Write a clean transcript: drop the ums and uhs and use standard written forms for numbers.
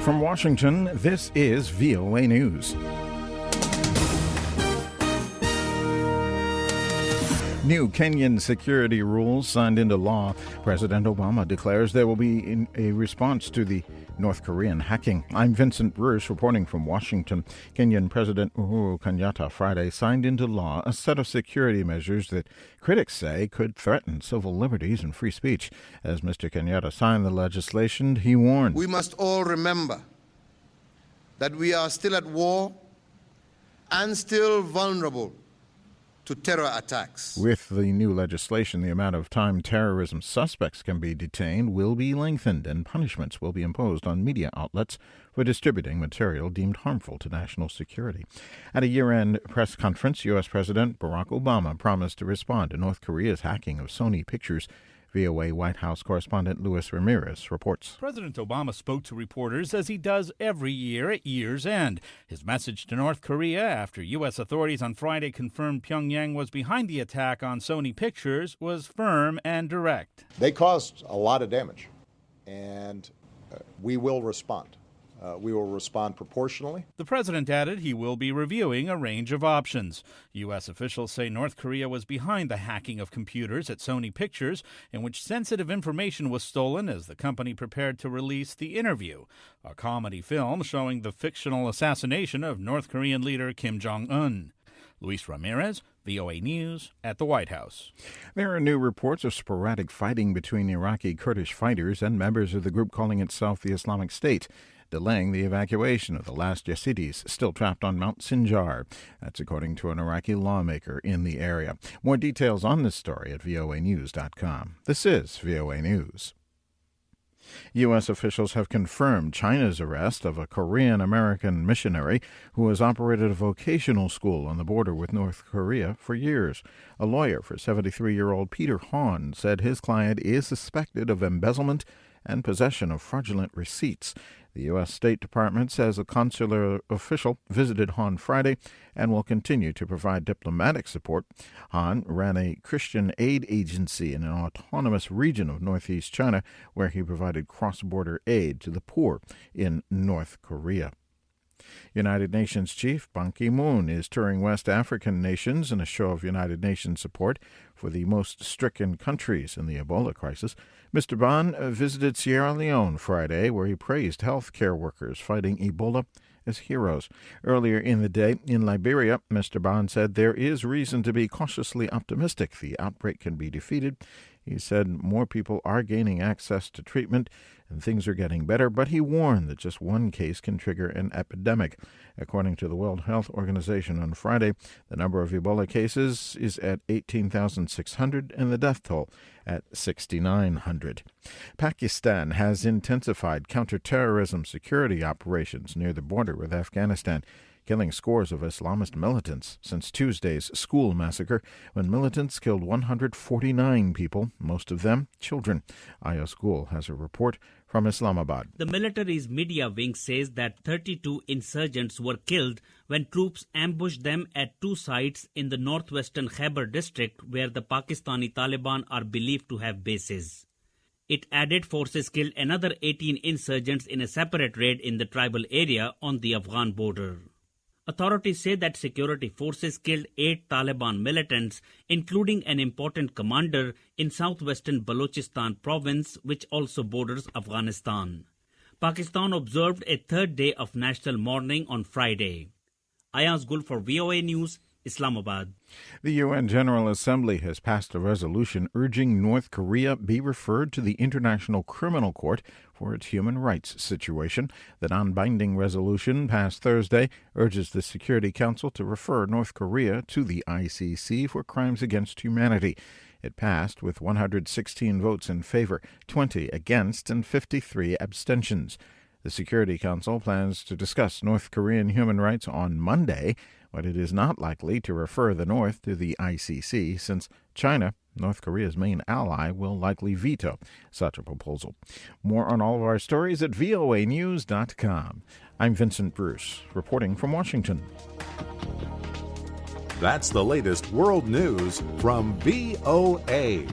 From Washington, this is VOA News. New Kenyan security rules signed into law. President Obama declares there will be a response to the North Korean hacking. I'm Vincent Bruce reporting from Washington. Kenyan President Uhuru Kenyatta Friday signed into law a set of security measures that critics say could threaten civil liberties and free speech. As Mr. Kenyatta signed the legislation, he warned, "We must all remember that we are still at war and still vulnerable to terror attacks." With the new legislation, the amount of time terrorism suspects can be detained will be lengthened, and punishments will be imposed on media outlets for distributing material deemed harmful to national security. At a year-end press conference, U.S. President Barack Obama promised to respond to North Korea's hacking of Sony Pictures. VOA White House correspondent Luis Ramirez reports. President Obama spoke to reporters as he does every year at year's end. His message to North Korea after U.S. authorities on Friday confirmed Pyongyang was behind the attack on Sony Pictures was firm and direct. They caused a lot of damage, and we will respond. We will respond proportionally. The president added he will be reviewing a range of options. U.S. officials say North Korea was behind the hacking of computers at Sony Pictures, in which sensitive information was stolen as the company prepared to release The Interview, a comedy film showing the fictional assassination of North Korean leader Kim Jong-un. Luis Ramirez, VOA News at the White House. There are new reports of sporadic fighting between Iraqi Kurdish fighters and members of the group calling itself the Islamic State, delaying the evacuation of the last Yazidis still trapped on Mount Sinjar. That's according to an Iraqi lawmaker in the area. More details on this story at voanews.com. This is VOA News. U.S. officials have confirmed China's arrest of a Korean-American missionary who has operated a vocational school on the border with North Korea for years. A lawyer for 73-year-old Peter Hahn said his client is suspected of embezzlement and possession of fraudulent receipts. The U.S. State Department says a consular official visited Hahn Friday and will continue to provide diplomatic support. Hahn ran a Christian aid agency in an autonomous region of northeast China where he provided cross-border aid to the poor in North Korea. United Nations Chief Ban Ki-moon is touring West African nations in a show of United Nations support for the most stricken countries in the Ebola crisis. Mr. Ban visited Sierra Leone Friday, where he praised health care workers fighting Ebola as heroes. Earlier in the day in Liberia, Mr. Ban said there is reason to be cautiously optimistic the outbreak can be defeated. He said more people are gaining access to treatment and things are getting better, but he warned that just one case can trigger an epidemic. According to the World Health Organization on Friday, the number of Ebola cases is at 18,600 and the death toll at 6,900. Pakistan has intensified counterterrorism security operations near the border with Afghanistan, killing scores of Islamist militants since Tuesday's school massacre, when militants killed 149 people, most of them children. Ayaz Gul has a report from Islamabad. The military's media wing says that 32 insurgents were killed when troops ambushed them at two sites in the northwestern Khyber district where the Pakistani Taliban are believed to have bases. It added forces killed another 18 insurgents in a separate raid in the tribal area on the Afghan border. Authorities say that security forces killed 8 Taliban militants, including an important commander in southwestern Balochistan province, which also borders Afghanistan. Pakistan observed a third day of national mourning on Friday. Ayaz Gul for VOA News, Islamabad. The UN General Assembly has passed a resolution urging North Korea be referred to the International Criminal Court for its human rights situation. The non-binding resolution passed Thursday urges the Security Council to refer North Korea to the ICC for crimes against humanity. It passed with 116 votes in favor, 20 against, and 53 abstentions. The Security Council plans to discuss North Korean human rights on Monday, but it is not likely to refer the North to the ICC since China, North Korea's main ally, will likely veto such a proposal. More on all of our stories at voanews.com. I'm Vincent Bruce, reporting from Washington. That's the latest world news from VOA.